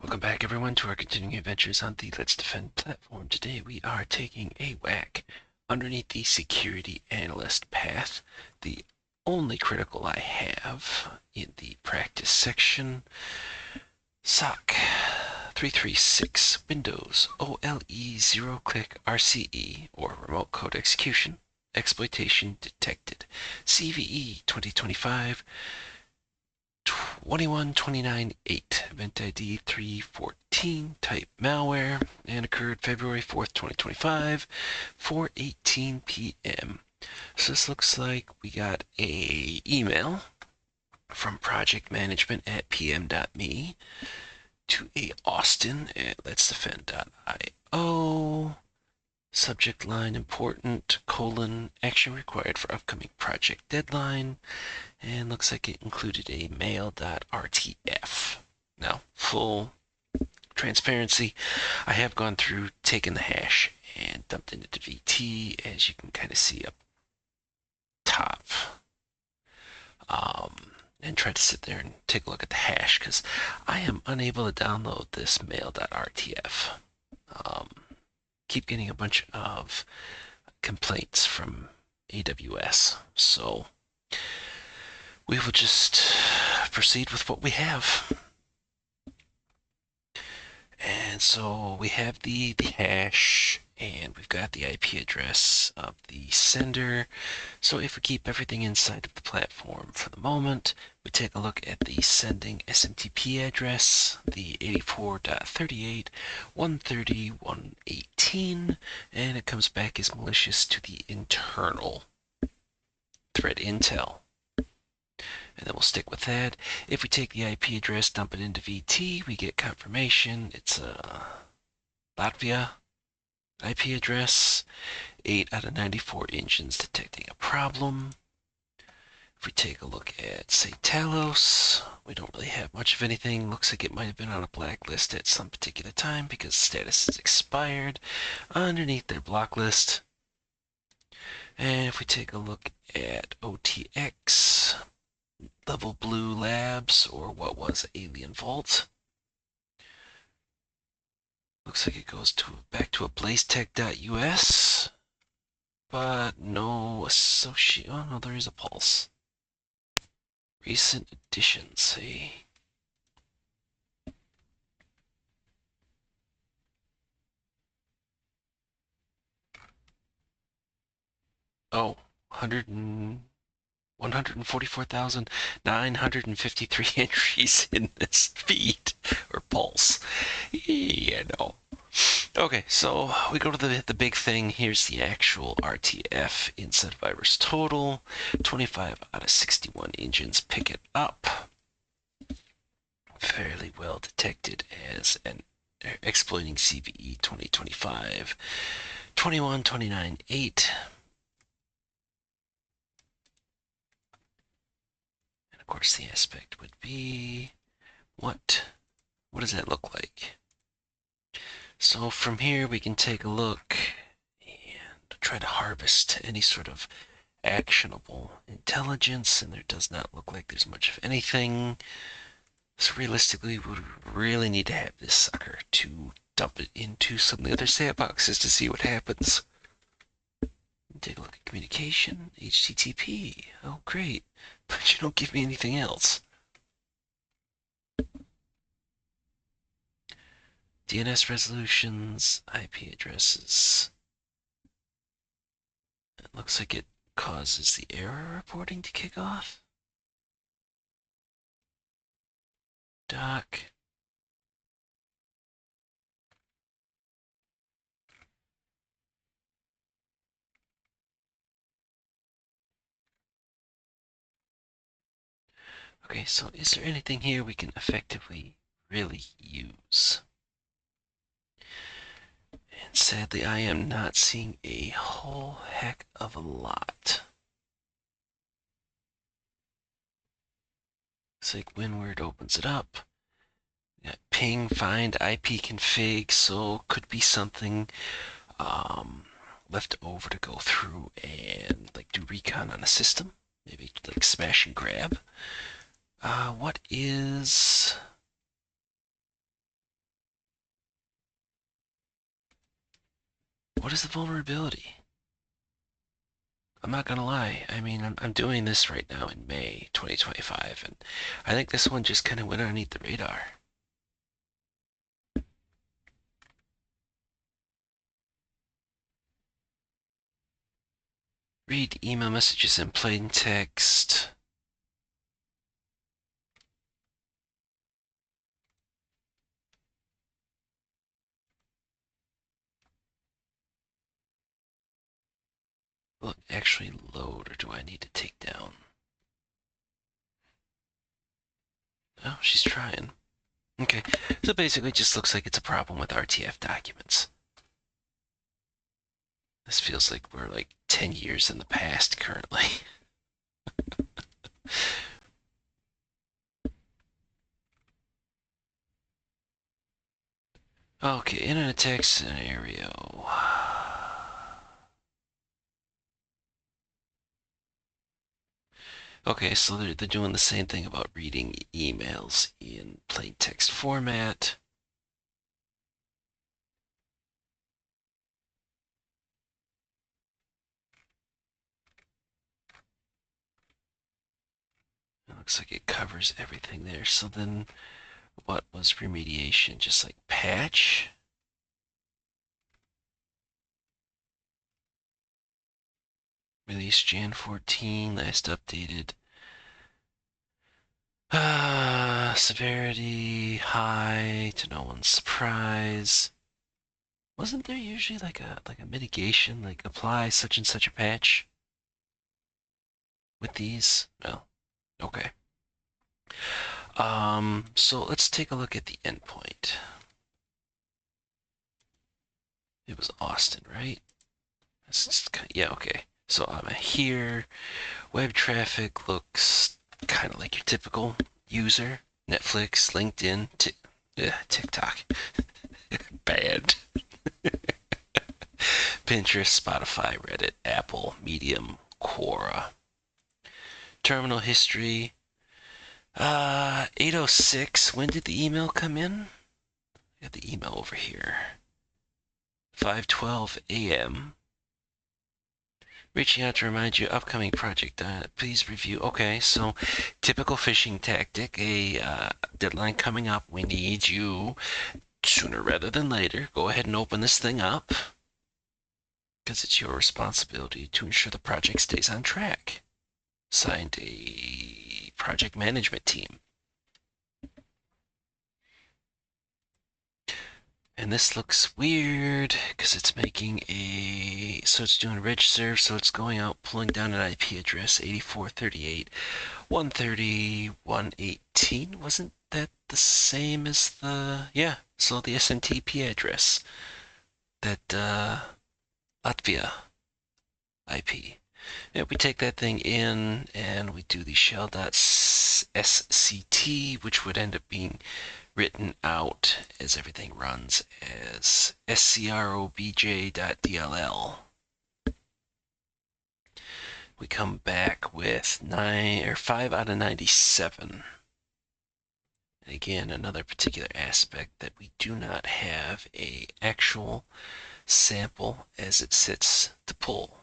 Welcome back, everyone, to our continuing adventures on the Let's Defend platform. Today we are taking a whack underneath the Security Analyst Path, the only critical I have in the practice section. SOC336 Windows OLE zero-click RCE, or Remote Code Execution, Exploitation Detected. CVE 2025-21298, EventID 314, type malware, and occurred February 4th, 2025, 4:18 p.m. So this looks like we got a email from projectmanagement at pm.me to a Austin at letsdefend.io. Subject line important, action required for upcoming project deadline. And looks like it included a mail.rtf. Now, full transparency, I have gone through, taken the hash, and dumped it into VT, as you can kind of see up top. And tried to sit there and take a look at the hash, because I am unable to download this mail.rtf. Keep getting a bunch of complaints from AWS, so we will just proceed with what we have. And so we have the hash, and we've got the IP address of the sender. So if we keep everything inside of the platform for the moment, we take a look at the sending SMTP address, the 84.38.130.118, and it comes back as malicious to the internal threat intel. And then we'll stick with that. If we take the IP address, dump it into VT, we get confirmation. It's a Latvia IP address. 8 out of 94 engines detecting a problem. If we take a look at, say, Talos, we don't really have much of anything. Looks like it might have been on a blacklist at some particular time because status is expired underneath their block list. And if we take a look at OTX, Level Blue Labs, or what was Alien Vault. Looks like it goes back to a blazetech.us, but no associate. Oh no, there is a pulse. Recent additions, see. Oh, 144,953 entries in this feed, or pulse. Yeah, no. Okay, so we go to the big thing. Here's the actual RTF inside virus total. 25 out of 61 engines pick it up. Fairly well detected as an exploiting CVE-2025-21298. And of course the aspect would be what does that look like? So from here we can take a look and try to harvest any sort of actionable intelligence, and there does not look like there's much of anything. So realistically, we would really need to have this sucker to dump it into some of the other sandboxes to see what happens. Take a look at communication, HTTP. Oh, great. But you don't give me anything else. DNS resolutions, IP addresses. It looks like it causes the error reporting to kick off. Doc. Okay, so is there anything here we can effectively really use? And sadly, I am not seeing a whole heck of a lot. It's like Windward opens it up. We got ping, find, IP config, so could be something left over to go through and like do recon on a system. Maybe like smash and grab. What is What is the vulnerability? I'm not gonna lie. I mean, I'm doing this right now in May 2025, and I think this one just kind of went underneath the radar. Read email messages in plain text. Will it actually load, or do I need to take down? Oh, she's trying. Okay, so basically it just looks like it's a problem with RTF documents. This feels like we're like 10 years in the past currently. Okay, in an attack scenario. Okay, so they're doing the same thing about reading emails in plain text format. It looks like it covers everything there. So then what was remediation? Just like patch? Release Jan 14, last updated. Severity high to no one's surprise. Wasn't there usually like a mitigation, like apply such and such a patch with these? No. Okay. So let's take a look at the endpoint. It was Austin, right? Yeah, okay. So I'm here. Web traffic looks kind of like your typical user. Netflix, LinkedIn, TikTok. Bad. Pinterest, Spotify, Reddit, Apple, Medium, Quora. Terminal history. 8:06. When did the email come in? I got the email over here. 5:12 a.m. Reaching out to remind you upcoming project. Please review. Okay, so typical phishing tactic. A deadline coming up. We need you sooner rather than later. Go ahead and open this thing up because it's your responsibility to ensure the project stays on track. Signed, a project management team. And this looks weird because it's making so it's doing reg serve, so it's going out, pulling down an IP address, 8438.130.118. Wasn't that the same as yeah, so the SMTP address, that Latvia IP. Yeah, we take that thing in and we do the shell.sct, which would end up being written out as everything runs as scrobj.dll. We come back with 5 out of 97. And again, another particular aspect that we do not have a actual sample as it sits to pull.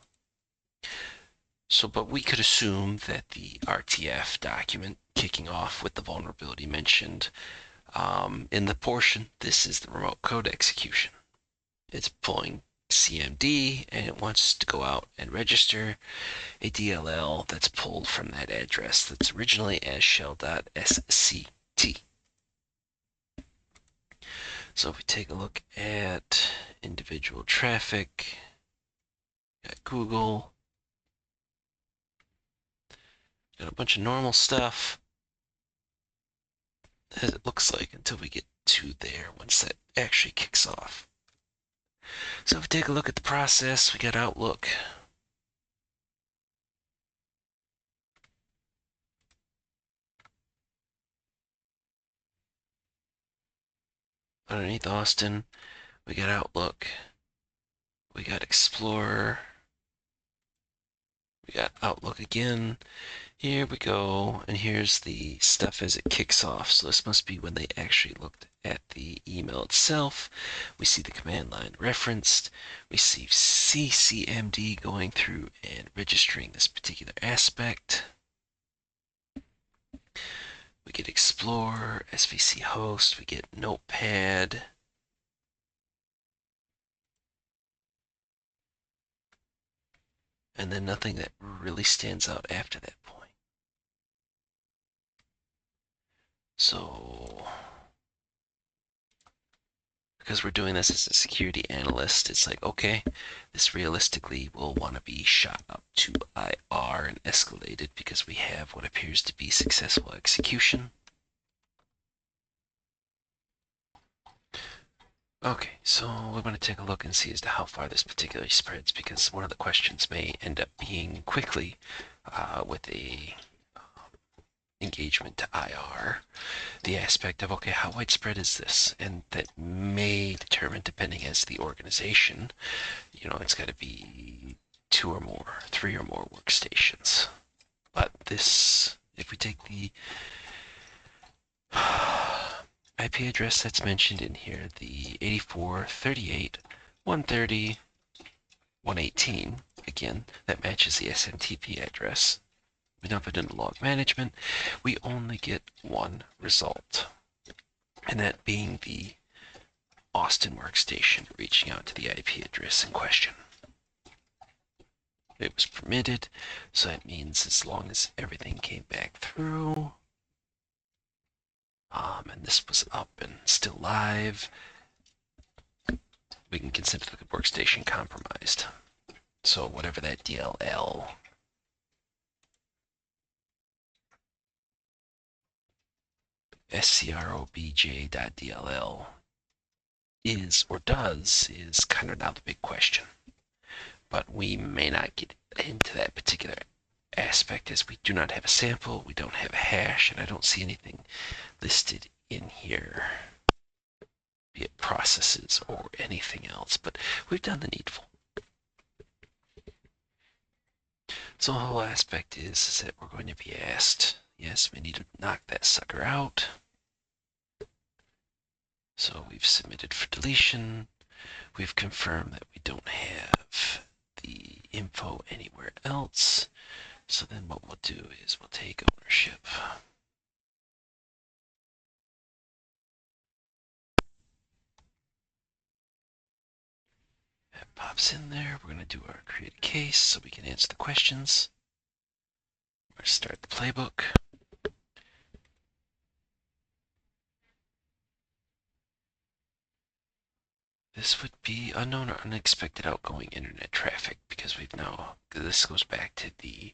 So, but we could assume that the RTF document kicking off with the vulnerability mentioned in the portion, this is the remote code execution. It's pulling CMD and it wants to go out and register a DLL that's pulled from that address that's originally as shell.sct. So if we take a look at individual traffic, got Google, got a bunch of normal stuff, as it looks like, until we get to there once that actually kicks off. So if we take a look at the process, we got Outlook. Underneath Austin, we got Outlook. We got Explorer. We got Outlook again. Here we go, and here's the stuff as it kicks off. So this must be when they actually looked at the email itself. We see the command line referenced. We see CCMD going through and registering this particular aspect. We get Explorer, SVC host, we get Notepad. And then nothing that really stands out after that point. So, because we're doing this as a security analyst, it's like, okay, this realistically will want to be shot up to IR and escalated because we have what appears to be successful execution. Okay, so we want to take a look and see as to how far this particularly spreads, because one of the questions may end up being quickly with a engagement to IR, the aspect of, okay, how widespread is this? And that may determine, depending as the organization, it's got to be 2 or more, 3 or more workstations. But this, if we take the IP address that's mentioned in here, the 84.38.130.118, again, that matches the SMTP address. We dump it into log management. We only get one result, and that being the Austin workstation reaching out to the IP address in question. It was permitted, so that means as long as everything came back through, and this was up and still live, we can consider the workstation compromised. So whatever that DLL scrobj.dll is or does is kind of now the big question. But we may not get into that particular aspect as we do not have a sample, we don't have a hash, and I don't see anything listed in here, be it processes or anything else, but we've done the needful. So the whole aspect is that we're going to be asked, yes, we need to knock that sucker out. So we've submitted for deletion. We've confirmed that we don't have the info anywhere else. So then what we'll do is we'll take ownership. That pops in there. We're going to do our create a case so we can answer the questions. We're going to start the playbook. This would be unknown or unexpected outgoing internet traffic, because we've now, this goes back to the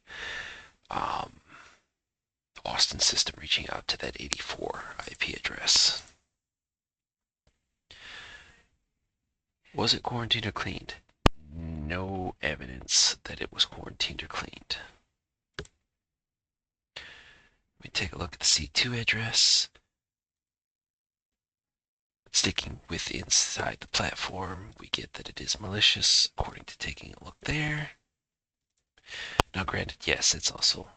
Austin system reaching out to that 84 IP address. Was it quarantined or cleaned? No evidence that it was quarantined or cleaned. We take a look at the C2 address. Sticking with inside the platform, we get that it is malicious according to taking a look there. Now granted, yes, it's also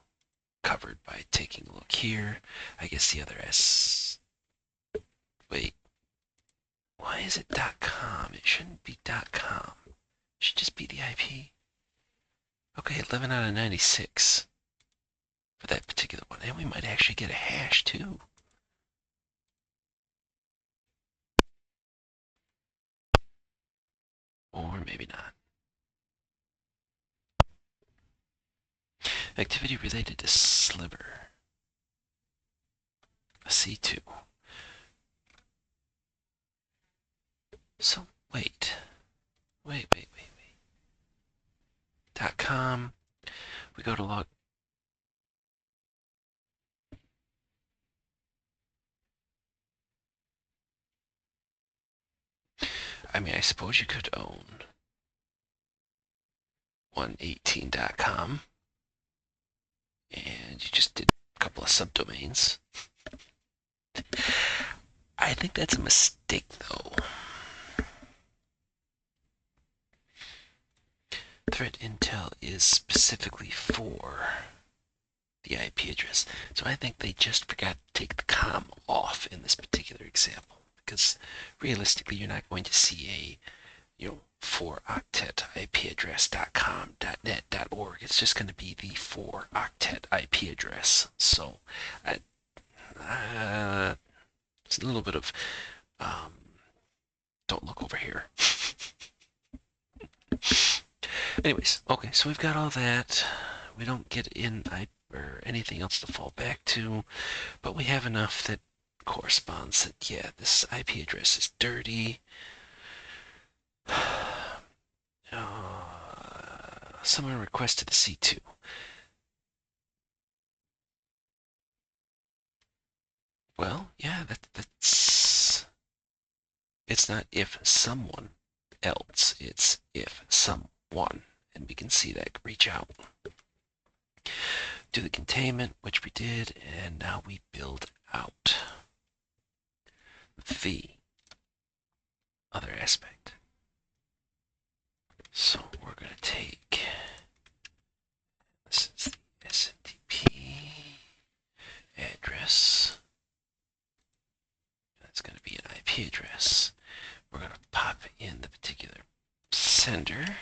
covered by taking a look here. I guess the other wait, why is it .com? It shouldn't be .com. It should just be the IP. Okay, 11 out of 96 for that particular one. And we might actually get a hash too. Or maybe not. Activity related to Sliver. A C2. So wait. .com. We go to log. I mean, I suppose you could own 118.com, and you just did a couple of subdomains. I think that's a mistake, though. threat intel is specifically for the IP address. So I think they just forgot to take the COM off in this particular example, because realistically you're not going to see a 4-octet IP address.com.net.org. It's just going to be the 4-octet IP address. So it's a little bit of don't look over here. Anyways, okay, so we've got all that. We don't get in or anything else to fall back to, but we have enough that corresponds that, yeah, this IP address is dirty. Someone requested a C2. Well, yeah, that's... It's not if someone else, it's if someone. And we can see that reach out. Do the containment, which we did, and now we build out the other aspect. So we're going to take, this is the SMTP address. That's going to be an IP address. We're going to pop in the particular sender,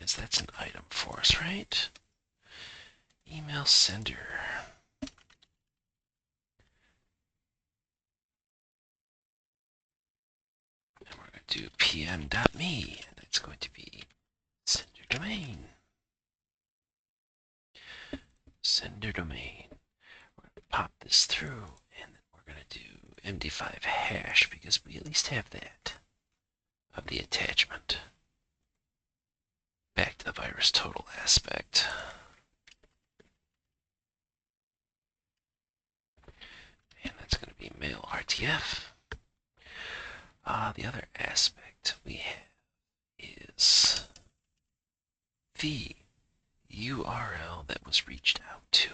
as that's an item for us, right? Email sender. And we're going to do pm.me, and that's going to be sender domain. Sender domain. We're going to pop this through, and then we're going to do MD5 hash, because we at least have that of the attachment. Back to the virus total aspect. And that's going to be mail.rtf. The other aspect we have is the URL that was reached out to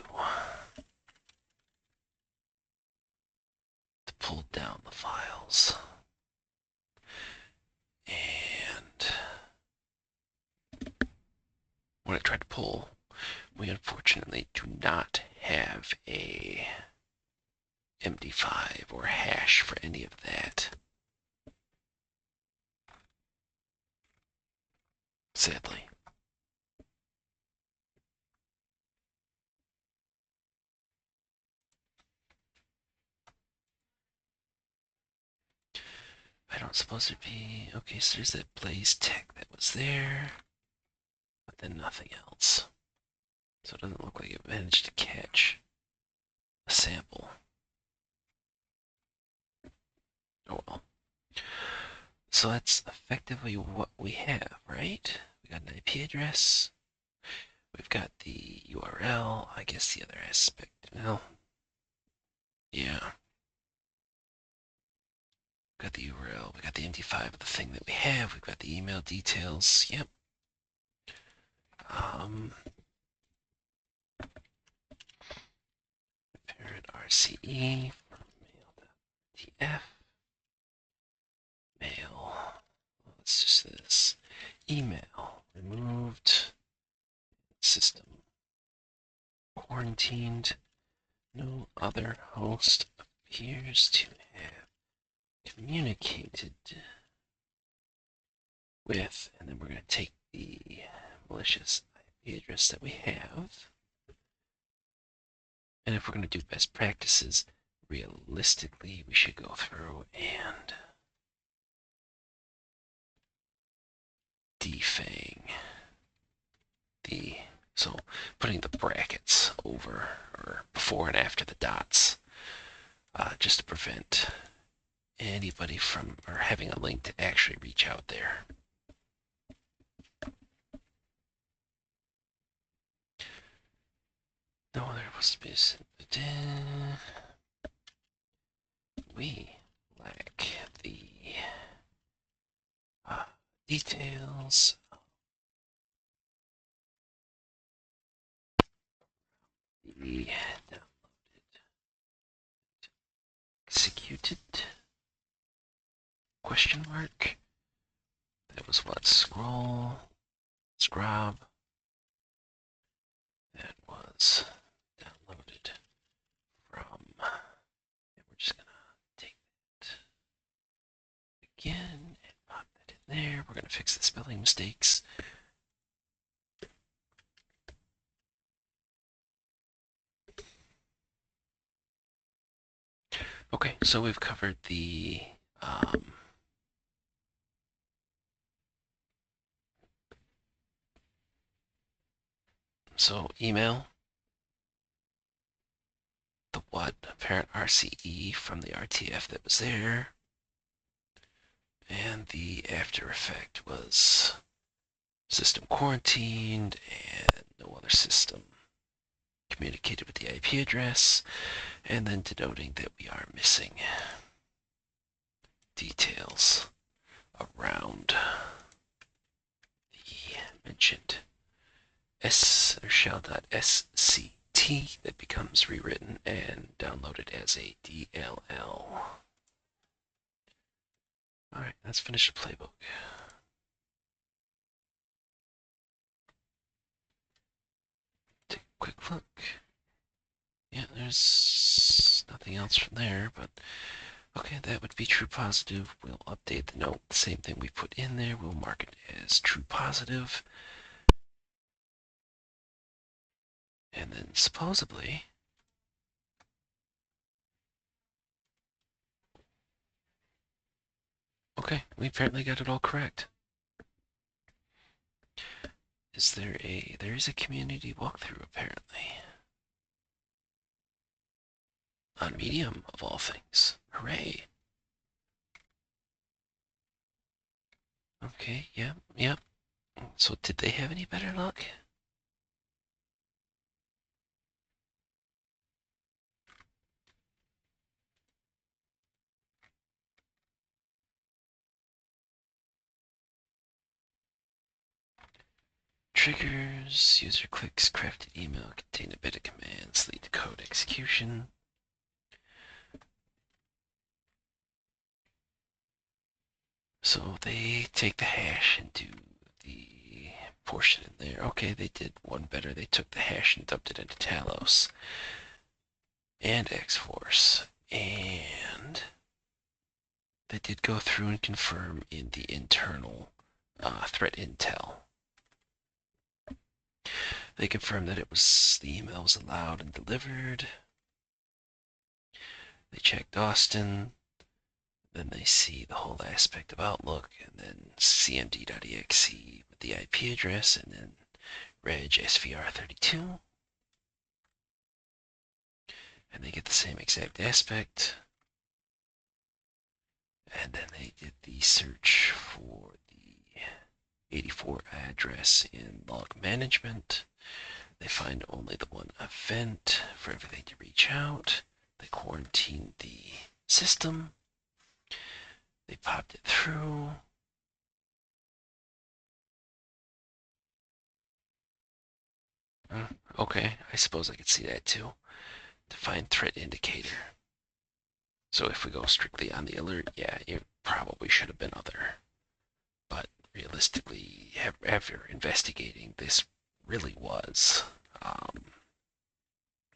pull down the files. And when I tried to pull, we unfortunately do not have a MD5 or hash for any of that. Sadly. I don't suppose it'd be... Okay, so there's that Blaze tech that was there, but then nothing else. So it doesn't look like it managed to catch a sample. Oh well. So that's effectively what we have, right? We got an IP address. We've got the URL. I guess the other aspect. Well, yeah. We've got the URL. We got the MD5 of the thing that we have. We've got the email details. Yep. Parent RCE from mail.rtf. Mail. Let's just do this. Email removed. System quarantined. No other host appears to have communicated with, and then we're going to take the malicious IP address that we have. And if we're going to do best practices, realistically, we should go through and defang so putting the brackets over or before and after the dots, just to prevent anybody from or having a link to actually reach out there. No, there was space. We lack the details. The downloaded, executed, question mark. That was what, scroll. Scrub. That was downloaded from, and we're just gonna take it again and pop that in there. We're gonna fix the spelling mistakes. Okay, so we've covered the so email, the what, apparent RCE from the RTF that was there, and the after effect was system quarantined and no other system communicated with the IP address, and then denoting that we are missing details around the mentioned shell.sct that becomes rewritten and downloaded as a DLL. All right, let's finish the playbook. Take a quick look. Yeah, there's nothing else from there, but okay, that would be true positive. We'll update the note. The same thing we put in there, we'll mark it as true positive. And then supposedly, okay, we apparently got it all correct. There is a community walkthrough apparently. On Medium, of all things. Hooray. Okay, yeah. So did they have any better luck? Triggers, user clicks, crafted email, contain a bit of commands, lead to code execution. So they take the hash and do the portion in there. Okay, they did one better. They took the hash and dumped it into Talos and X-Force. And they did go through and confirm in the internal threat intel. They confirmed that it was the email was allowed and delivered. They checked Austin. Then they see the whole aspect of Outlook, and then cmd.exe with the IP address, and then reg svr32. And they get the same exact aspect. And then they did the search for the 84 address in log management. They find only the one event for everything to reach out. They quarantined the system. They popped it through. Okay, I suppose I could see that too. Define threat indicator. So if we go strictly on the alert, yeah, it probably should have been other. But realistically, after investigating, this really was.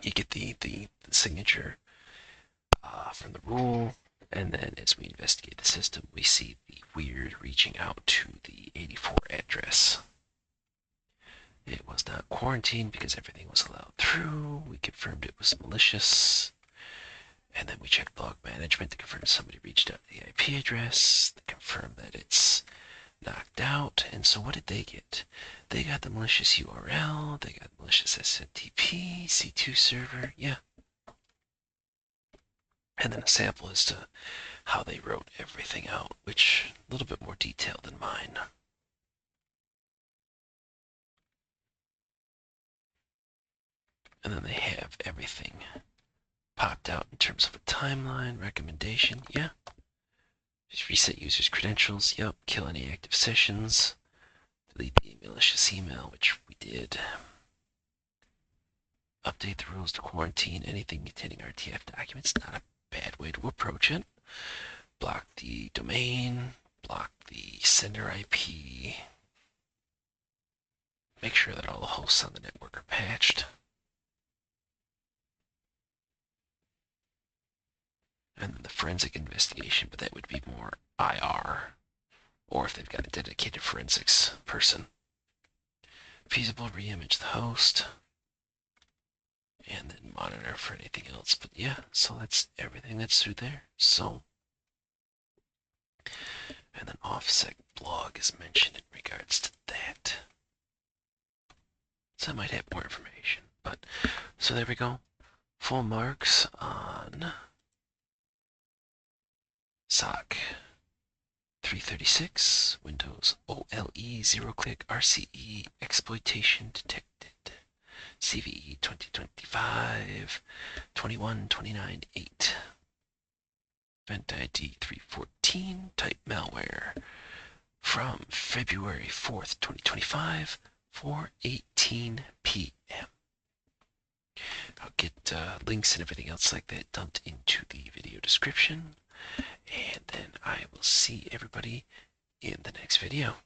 You get the signature from the rule, and then as we investigate the system, we see the weird reaching out to the 84 address. It was not quarantined because everything was allowed through. We confirmed it was malicious. And then we checked log management to confirm somebody reached out to the IP address, to confirm that it's knocked out. And so what did they get? They got the malicious URL, they got malicious SMTP, C2 server, yeah. And then a sample as to how they wrote everything out, which a little bit more detailed than mine. And then they have everything popped out in terms of a timeline, recommendation, yeah. Just reset users' credentials, yep. Kill any active sessions. Delete the malicious email, which we did. Update the rules to quarantine anything containing RTF documents, not a bad way to approach it. Block the domain, block the sender IP. make sure that all the hosts on the network are patched. And then the forensic investigation, but that would be more IR, or if they've got a dedicated forensics person. Feasible, re-image the host, and then monitor for anything else. But yeah, so that's everything that's through there. So, and then OffSec blog is mentioned in regards to that. So I might have more information, but so there we go. Full marks on SOC 336, Windows OLE, zero-click RCE Exploitation detected. CVE-2025-21298. EventID 314, type malware. From February 4th, 2025, 4:18 p.m. I'll get links and everything else like that dumped into the video description. And then I will see everybody in the next video.